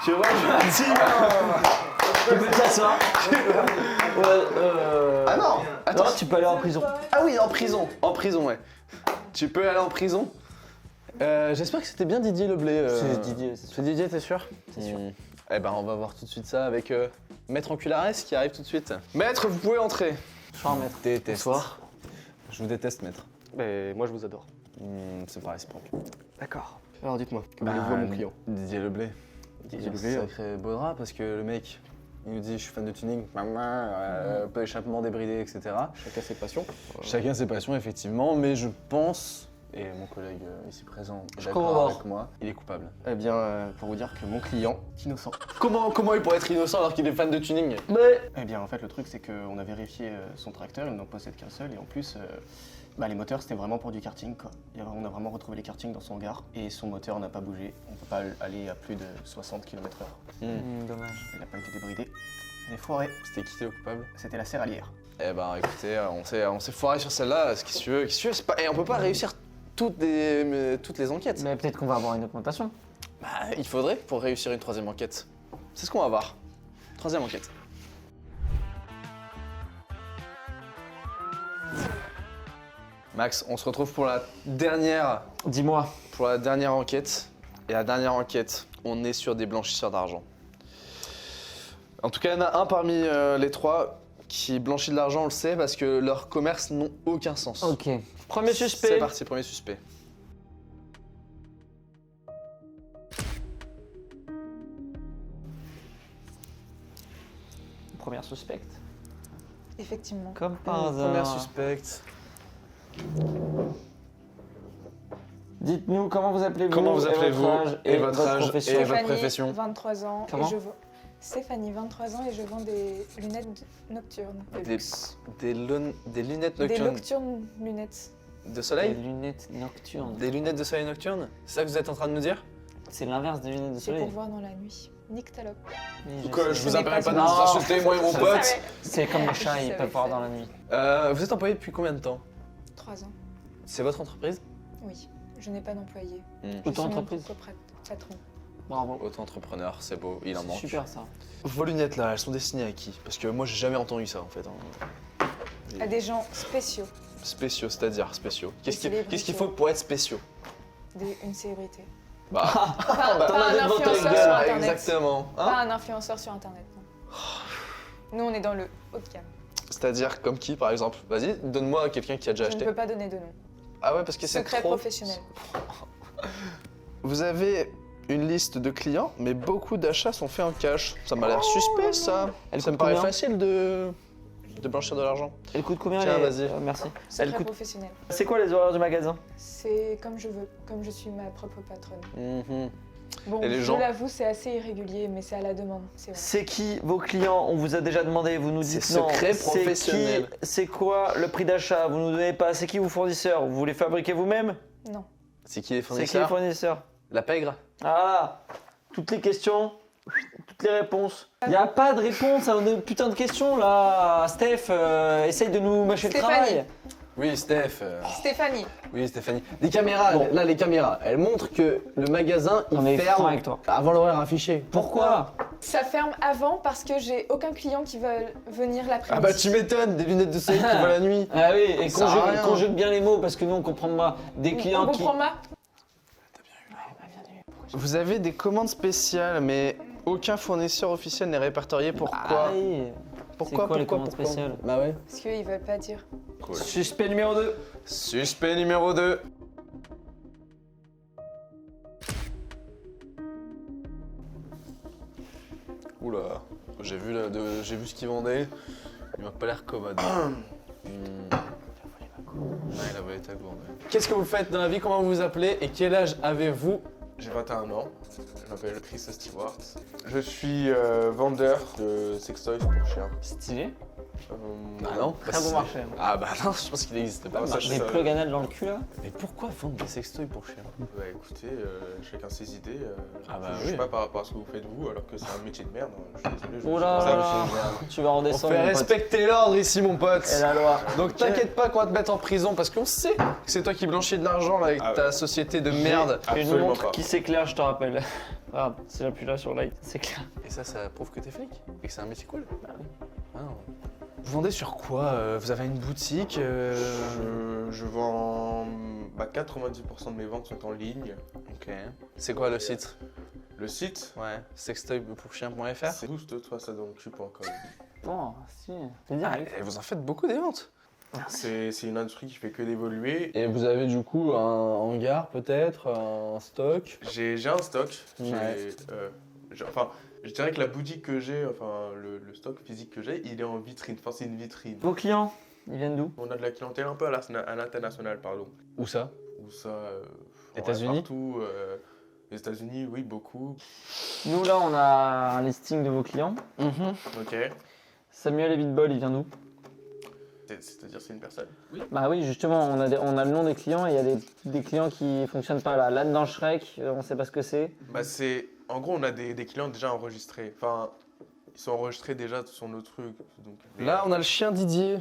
Tu vois, je Tu peux t'asseoir. Ah non, attends. Non, tu peux aller en prison. Ah oui, en prison, ouais. Tu peux aller en prison. J'espère que c'était bien Didier Leblé. C'est Didier, c'est sûr. C'est Didier, t'es sûr? C'est sûr. Eh ben, on va voir tout de suite ça avec Maître Anculares qui arrive tout de suite. Maître, vous pouvez entrer. Bonsoir, maître. Déteste. Bonsoir. Je vous déteste, Maître. Mais moi je vous adore. C'est pas réciproque. D'accord. Alors dites-moi, que Bah, voulez-vous à mon client Didier Leblé. Didier C'est Leblé, un sacré beau drap parce que le mec, il nous dit je suis fan de tuning, peu échappement débridé, etc. chacun ses passions. Chacun ses passions, effectivement, mais je pense, et mon collègue ici présent est Je d'accord corrobore. avec moi, il est coupable. Eh bien, pour vous dire que mon client est innocent. Comment il pourrait être innocent alors qu'il est fan de tuning? Eh bien, en fait, le truc, c'est qu'on a vérifié son tracteur, il n'en possède qu'un seul, et en plus, les moteurs, c'était vraiment pour du karting, quoi. On a vraiment retrouvé les kartings dans son hangar, et son moteur n'a pas bougé. On peut pas aller à plus de 60 km/h. Dommage. Il n'a pas été débridé. Elle est foirée. C'était qui le coupable? C'était la céréalière. Eh ben écoutez, on s'est foiré sur celle-là, qu'est-ce que tu veux, c'est pas... Et on peut pas réussir toutes les enquêtes. Mais peut-être qu'on va avoir une augmentation. Bah, il faudrait pour réussir une troisième enquête. C'est ce qu'on va voir. Troisième enquête. Max, on se retrouve pour la dernière Dis-moi. enquête. Et la dernière enquête, on est sur des blanchisseurs d'argent. En tout cas, il y en a un parmi les trois qui blanchit de l'argent, on le sait, parce que leurs commerces n'ont aucun sens. Ok. Premier C'est suspect. parti, premier suspect. Première suspecte. Effectivement. Comme par hasard. Première suspecte. Dites-nous comment vous appelez-vous Comment vous appelez-vous votre âge et votre âge profession. et votre Stéphanie, profession. 23 ans. Comment et je vends... Stéphanie, 23 ans et je vends des lunettes nocturnes. de Des, luxe. des lunettes Des nocturnes nocturnes lunettes. de Des soleil. lunettes nocturnes. Des lunettes de soleil nocturnes. C'est ça que vous êtes en train de nous dire? C'est l'inverse des lunettes de C'est soleil. pour voir dans la nuit. Nique ta lope. Oui, Je sais. vous Ce n'est appellerai pas pas de une- nous Non. insulter, moi et mon Je pote. savais. C'est comme les chats, Je ils savais peuvent voir faire. dans la nuit. Vous êtes employé depuis combien de temps? 3 ans. C'est votre entreprise? Oui. Je n'ai pas d'employé. Hmm. Je Autant suis mon entreprise. propre patron. Bravo. Auto-entrepreneur, c'est beau, il en C'est manque. super ça. Vos lunettes là, elles sont destinées à qui? Parce que moi j'ai jamais entendu ça en fait. Hein. À des gens spéciaux. Spéciaux, c'est-à-dire spéciaux. Qu'est-ce célébrités. qu'il faut pour être spéciaux? Une célébrité. Bah, Pas T'en as un des devant ta influenceur gueule. sur internet. exactement. Hein. Pas un influenceur sur internet, non. Nous, on est dans le haut de gamme. C'est-à-dire comme qui par exemple? Vas-y, donne-moi quelqu'un qui a déjà Je ne acheté. peux pas donner de nom. Ah ouais, parce que c'est Secret trop. professionnel. Vous avez une liste de clients, mais beaucoup d'achats sont faits en cash. Ça m'a l'air suspect ça. Elle Ça me coûte paraît combien facile de blanchir de l'argent. Elle coûte combien Tiens, les- vas-y. Merci. Secret Elle coûte. professionnel. C'est quoi les horaires du magasin? C'est comme je veux, comme je suis ma propre patronne. Mhm. Bon, Et les je gens l'avoue, c'est assez irrégulier, mais c'est à la demande, c'est vrai. C'est qui vos clients? On vous a déjà demandé, vous nous dites C'est non. secret C'est professionnel. qui? C'est quoi le prix d'achat? Vous nous donnez pas. C'est qui vos fournisseurs? Vous les fabriquez vous-même? Non. C'est qui les C'est qui les fournisseurs? fournisseurs? La pègre. Ah, toutes les questions, toutes les réponses. Y a pas de réponse à nos putains de questions là. Steph, essaye de nous mâcher le Stéphanie. travail. Oui, Steph. Stéphanie, Oui, Stéphanie. Les caméras, Bon. là, les caméras, elles montrent que le magasin, il On est ferme franc avec toi. avant l'horaire affiché. Pourquoi? ça ferme avant parce que j'ai aucun client qui veut venir l'après-midi. Ah bah tu m'étonnes, des lunettes de soleil qui vont la nuit. Ah oui, et Ça sert à rien. conjugue bien les mots parce que nous on comprend pas. Des clients On qui. comprend ma Vous avez des commandes spéciales, mais aucun fournisseur officiel n'est répertorié. Pourquoi? Ah oui. Pourquoi? C'est quoi les Pourquoi? commandes Pourquoi spéciales? Bah ouais. Parce qu'ils veulent pas dire. Cool. Suspect numéro 2. Suspect numéro 2. Oula, j'ai vu ce qu'il vendait. Il m'a pas l'air commode. Ouais, il a volé ta gourde. Qu'est-ce que vous faites dans la vie? Comment vous vous appelez? Et quel âge avez-vous? J'ai 21 ans, je m'appelle Chris Stewart. Je suis vendeur de sextoys pour chiens. Stylé. Ah non. Très bon marché. Ah bah non, je pense qu'il n'existe pas. Ah, le ça, marché. Des ça- plugs anal dans le cul là. Mais pourquoi vendre des sextoys pour chiens? Bah écoutez, chacun ses idées. Ah bah je oui. sais pas par rapport à ce que vous faites vous, alors que c'est un métier de merde. hein. Je suis désolé. Oh je sais pas ça, là, mais tu vas On redescendre. fait mon pote. respecter l'ordre ici, mon pote. Et la loi. Donc t'inquiète pas qu'on va te mettre en prison parce qu'on sait que c'est toi qui blanchis de l'argent là avec Ah ouais. ta société de merde. Une Absolument montre pas. qui s'éclaire, je te rappelle. Regarde, c'est là plus là sur light, c'est clair. Et ça prouve que t'es flic et que c'est un métier cool. Bah oui. Ah non. Vous vendez sur quoi? Vous avez une boutique Je vends. 90% de mes ventes sont en ligne. Ok. C'est quoi le site? Le site, Ouais. Sextoypourchiens.fr. c'est booste-toi ça dans le cul.com. Bon, si, c'est Ah, direct. et vous en faites beaucoup des ventes. C'est une industrie qui fait que d'évoluer. Et vous avez du coup un hangar peut-être, un stock. J'ai un stock. Ouais. Enfin, je dirais que la boutique que j'ai, enfin le stock physique que j'ai, il est en vitrine. Enfin, c'est une vitrine. Vos clients, ils viennent d'où? On a de la clientèle un peu à l'international, pardon. Où ça? Où ça États-Unis? Partout. Les États-Unis, oui, beaucoup. Nous là, on a un listing de vos clients. Ok. Samuel Evitbol, il vient d'où? C'est-à-dire, c'est une personne. Bah oui, justement, on a le nom des clients et il y a des clients qui fonctionnent pas là. L'âne dans Shrek, on sait pas ce que c'est. Bah, c'est. En gros, on a des clients déjà enregistrés. Enfin, ils sont enregistrés déjà sur nos trucs. Donc, Là, on a le chien Didier.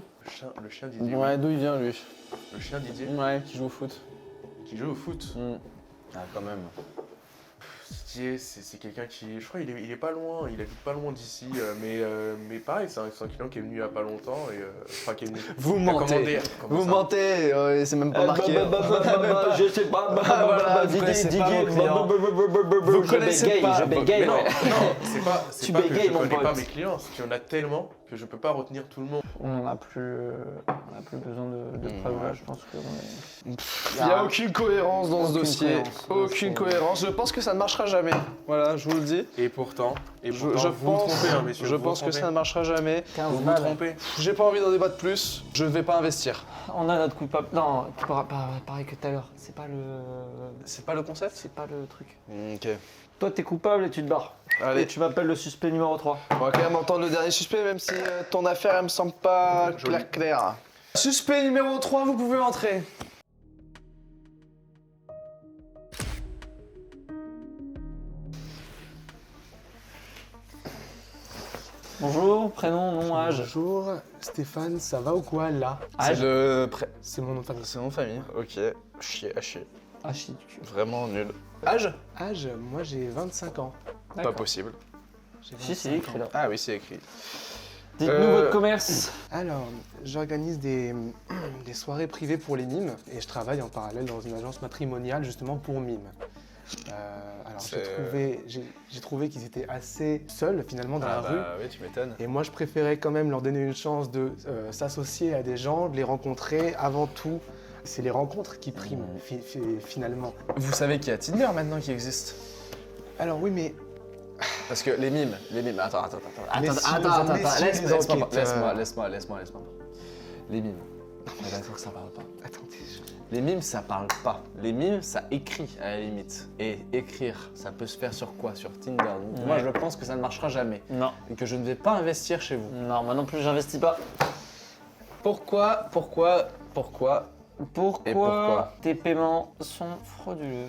le chien Didier. Ouais, d'où il vient lui? oui. Le chien Didier Ouais, qui joue au foot. qui joue au foot. Ah, quand même. Didier, c'est quelqu'un qui, je crois, il est pas loin, il habite pas loin d'ici, mais pareil, c'est un client qui est venu il y a pas longtemps et enfin qui est venu. Vous qui a mentez. commandé. Comment Vous ça mentez, c'est même pas marqué. Je sais pas, Voilà, vous connaissez pas vos clients. Vous connaissez pas. je bégaye, Mais non, ouais. non, c'est Tu pas que bégayes, je mon connais pas pote. mes clients, c'est qu'il y en a tellement que je peux pas retenir tout le monde. On n'a plus besoin de preuves là, je pense que Il n'y a aucune cohérence dans ce Aucune dossier. cohérence. Aucune cohérence. Je pense que ça ne marchera jamais. Voilà, je vous le dis. Et pourtant, Je vous vous trompez, hein, messieurs. je vous pense vous que trompez. ça ne marchera jamais. 15 Vous vous balles. trompez. J'ai pas envie d'en débattre plus. Je ne vais pas investir. On a notre coupable. Non, pareil que tout à l'heure. C'est pas le. C'est pas le concept. C'est pas le truc. Ok. Toi, t'es coupable et tu te barres. Allez. Et tu m'appelles le suspect numéro 3. On va quand même entendre le dernier suspect, même si ton affaire, elle me semble pas Joli. claire. Suspect numéro 3, vous pouvez entrer. Bonjour, prénom, nom, âge. Bonjour, Stéphane, ça va ou quoi là? Âge. C'est le C'est mon nom de famille. C'est mon famille. Ok. Chier, à chier. Ah, shit, du cul. Vraiment nul. Âge? Âge, moi j'ai 25 ans. Pas D'accord. possible. J'ai Si, 25 écrit ans. là. Ah oui, c'est écrit. Dites-nous votre commerce. Alors, j'organise des soirées privées pour les mimes et je travaille en parallèle dans une agence matrimoniale justement pour mimes. Alors j'ai trouvé qu'ils étaient assez seuls finalement dans la rue. Oui, tu m'étonnes. Et moi, je préférais quand même leur donner une chance de s'associer à des gens, de les rencontrer. Avant tout, c'est les rencontres qui priment finalement. Vous savez qu'il y a Tinder maintenant qui existe. Alors oui, mais Parce que les mimes. Attends. Messieurs les Laisse-moi. Les mimes. On est d'accord que ça parle pas. attendez, Les mimes, ça parle pas. Les mimes, ça écrit à la limite. Et écrire, ça peut se faire sur quoi? Sur Tinder. Donc moi, Ouais. je pense que ça ne marchera jamais. Non. Et que je ne vais pas investir chez vous. Non, moi non plus, j'investis pas. Pourquoi Et pourquoi tes paiements sont frauduleux?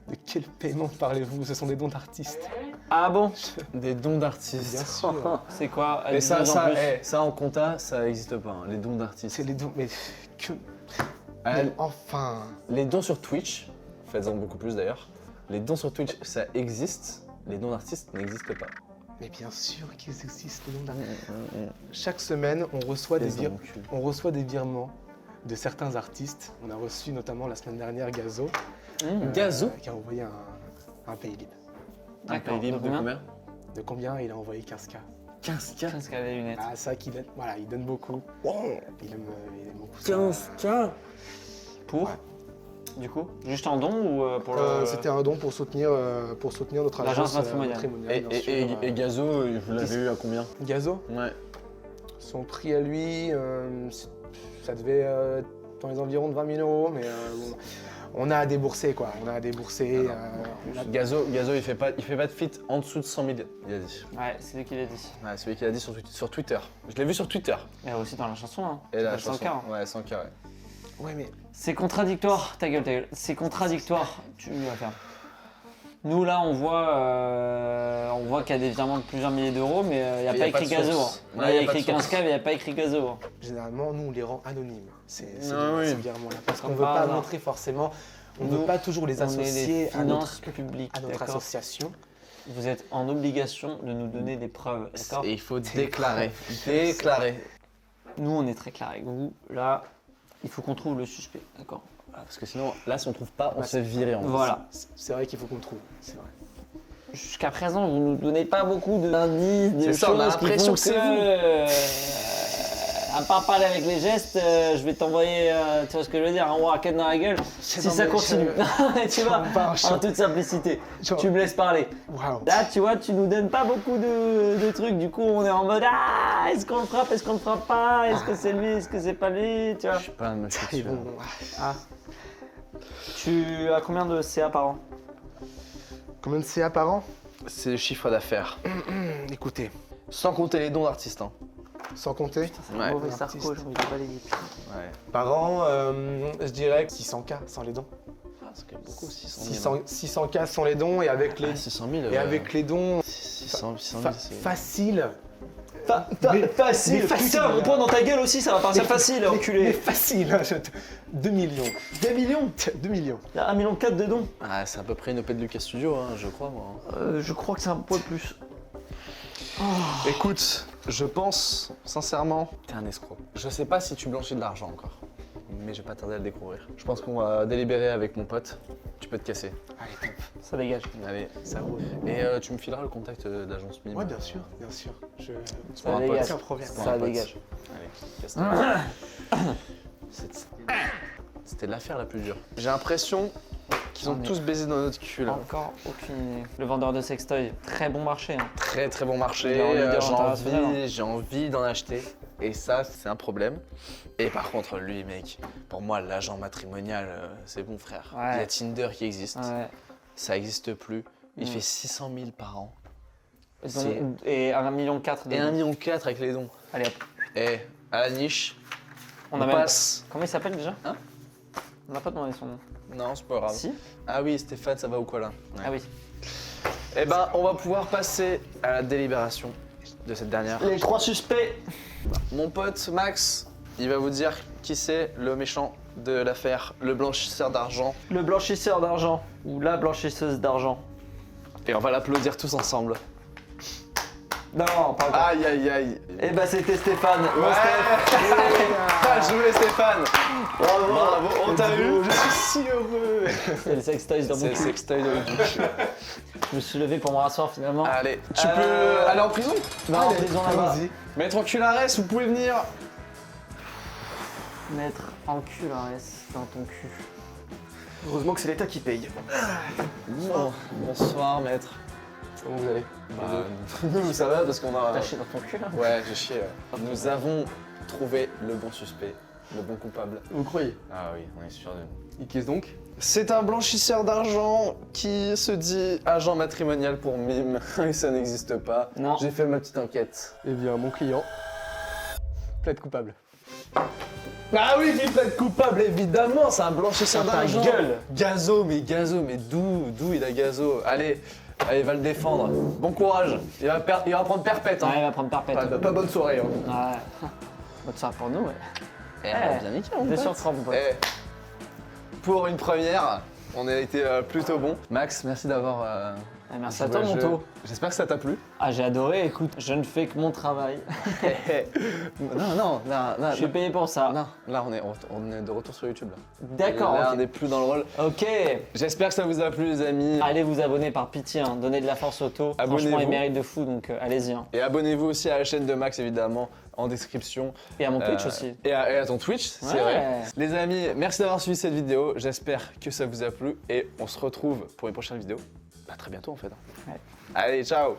de quel paiement parlez-vous? Ce sont des dons d'artistes. Ah bon? Des dons d'artistes. Bien sûr. C'est quoi? Et ça, Dis-nous en plus. ça en compta, ça n'existe pas. Hein. Les dons d'artistes. C'est les dons, mais que... Ah, mais enfin... les dons sur Twitch, faites-en beaucoup plus d'ailleurs. Les dons sur Twitch, ça existe. Les dons d'artistes n'existent pas. Mais bien sûr qu'ils existent, les dons d'artistes. Chaque semaine, on reçoit des virements de certains artistes. On a reçu notamment la semaine dernière Gazo, Gazo qui a envoyé un Paylib. D'accord. Un pays libre De de combien? combien? De combien? Il a envoyé 15K. 15K. 15 les lunettes. Ah, ça qu'il donne, voilà, il donne beaucoup. Il aime beaucoup ça. 15K. Pour? Ouais. Du coup? Juste en don ou pour le... C'était un don pour soutenir notre L'agence agence matrimoniale. bien sûr. Et Gazo, vous l'avez eu à combien? Gazo, Ouais. son prix à lui, ça devait dans les environs de 20 000 euros, mais bon, on a à débourser quoi. On a à débourser. Gazo, il fait pas de feat en dessous de 100 000, il a dit. Ouais, c'est lui qui l'a dit. Ouais, c'est lui qui l'a dit sur Twitter. Je l'ai vu sur Twitter. Et aussi dans la chanson, hein. Et la Dans le chanson. 100K, hein. Ouais, 100K, ouais. Ouais, mais C'est contradictoire, ta gueule. C'est contradictoire. Tu vas faire. Nous là, on voit qu'il y a des virements de plusieurs milliers d'euros, mais il n'y a Mais pas y a pas écrit de Gazo. source. Hein. Ouais, Là, il y y a a pas écrit de 15K, mais il n'y a pas écrit Gazo. Hein. généralement, nous, on les rend anonymes. C'est Ah oui. ces virements-là. Parce qu'on ne Comme veut par pas hasard. montrer forcément, on ne Nous, veut pas toujours les On est associer les à notre, finances publiques, d'accord. association. Vous êtes en obligation de nous donner des preuves, d'accord. Et il faut déclarer. Déclarer. Nous, on est très clair avec vous. Là, il faut qu'on trouve le suspect, d'accord. Ah, parce que sinon, là, si on trouve pas, on Bah, se fait virer en fait. Voilà. C'est vrai qu'il faut qu'on le trouve. C'est vrai. Jusqu'à présent, vous nous donnez pas beaucoup d'indices, de C'est choses ça, on a qui l'impression font que c'est vous. À part parler avec les gestes, je vais t'envoyer, tu vois ce que je veux dire, un racket dans la gueule, si dans ça mes continue. Tu vois, Pas un chat. en toute simplicité, Genre- tu me laisses parler. Waouh. Là, tu vois, tu nous donnes pas beaucoup de trucs, du coup, on est en mode ah, est-ce qu'on le frappe, est-ce qu'on le frappe pas, est-ce que c'est lui, est-ce que c'est pas lui, tu vois. Je suis pas un monsieur Ils sûr. vont- Ah. Tu as combien de CA par an? Combien de CA par an? C'est le chiffre d'affaires. Écoutez, Sans compter les dons d'artistes. Hein. sans compter, C'est un Ouais. mauvais Artiste. sarco, j'ai envie de balayer. Ouais. par an, je dirais 600K sans les dons. Ah, c'est quand même beaucoup, 600 000. 600K sans les dons et avec les, Ah, 600 000. et avec les dons, 600 000, facile, Facile. mais facile, Putain, mon là. point dans ta gueule aussi, ça va partir facile, Mais enculé. facile, hein, 2 millions. 2 millions. 2 millions. Il y a 1,4 million de dons. Ah, c'est à peu près une OP de Lucas Studio, hein, je crois, moi. Je crois que c'est un poil plus. Écoute, je pense, sincèrement, t'es un escroc. Je sais pas si tu blanchis de l'argent encore, mais je vais pas tarder à le découvrir. Je pense qu'on va délibérer avec mon pote. Tu peux te casser. Allez, top. Ça dégage. Allez, Ça roule. et tu me fileras le contact d'agence Mime. Ouais, bien sûr, bien sûr. Ça un pote. dégage. Aucun problème. Pour un Ça pote. dégage. Allez, casse-toi. C'était l'affaire la plus dure. J'ai l'impression qu'ils ont Ah, mais- tous baisé dans notre cul là. Encore aucune idée. Le vendeur de sextoy, très bon marché. Hein. Très très bon marché, Il est en leader international, j'ai envie d'en acheter. Et ça, c'est un problème. Et par contre, lui, mec, pour moi, l'agent matrimonial, c'est bon, frère. Ouais. Il y a Tinder qui existe. Ouais. Ça existe plus. Il Mm. fait 600 000 par an. Et 1,4 million de Et 1,4 dons. million avec les dons. Allez hop. Et à la niche, on a même- passe. Comment il s'appelle déjà Hein On n'a pas demandé son nom. Non, c'est pas grave. Si Ah oui, Stéphane, ça va ou quoi là? Ouais. Ah oui. Eh ben, on va pouvoir passer à la délibération de cette dernière. Les 3 suspects. Mon pote Max, il va vous dire qui c'est le méchant de l'affaire, le blanchisseur d'argent. Le blanchisseur d'argent. Ou la blanchisseuse d'argent. Et on va l'applaudir tous ensemble. Non, pas encore. Aïe aïe aïe. Eh ben c'était Stéphane. Mon Ouais. Steph. Bien joué Stéphane. Bravo. Bravo, on t'a eu. Je suis si heureux. C'est le sextoy dans mon C'est cul. sextoy de Luigi. Je me suis levé pour me rasseoir finalement. Allez, tu peux aller en prison. Non, en prison là-bas. Allons-y. Maître Enculares, vous pouvez venir. Mettre en cul un S dans ton cul. Heureusement que c'est l'État qui paye. Bon, bonsoir maître. Comment vous allez? Nous ça va parce qu'on a... T'as chié dans ton cul là. Ouais, j'ai chié. Nous avons trouvé le bon suspect, le bon coupable. Vous croyez? Ah oui, on est sûr de nous. Et qu'est-ce donc? C'est un blanchisseur d'argent qui se dit agent matrimonial pour Mime. Ça n'existe pas. Non. J'ai fait ma petite enquête. Eh bien, mon client plaide coupable. Ah oui, il plaide coupable, évidemment, c'est un blanchisseur Ah, ta d'argent. gueule. Gazo, mais d'où il a Gazo? Allez, va le défendre. Bon courage. Il va prendre perpète. Ouais, Hein. il va prendre perpète. Pas bonne soirée. Hein. Ouais. Bonne soirée pour nous, ouais. Bien nickel, mon 2 pote. sur 30, mon pote. Eh, pour une première, on a été plutôt bon. Max, merci d'avoir. Merci à joué toi, au jeu. Monto. J'espère que ça t'a plu. Ah, j'ai adoré. Écoute, je ne fais que mon travail. Non, Je suis payé pour ça. non, là on est de retour sur YouTube. Là, D'accord. Là, ok. on n'est plus dans le rôle. Ok. J'espère que ça vous a plu, les amis. Allez vous abonner par pitié, hein. Donnez de la force au taux. Franchement, Abonnez-vous. il mérite de fou, donc allez-y. Hein. Et abonnez-vous aussi à la chaîne de Max, évidemment, en description. Et à mon Twitch aussi. Et à ton Twitch, c'est Ouais. vrai. Les amis, merci d'avoir suivi cette vidéo. J'espère que ça vous a plu. Et on se retrouve pour une prochaine vidéo. Très bientôt, en fait. Ouais. Allez, ciao.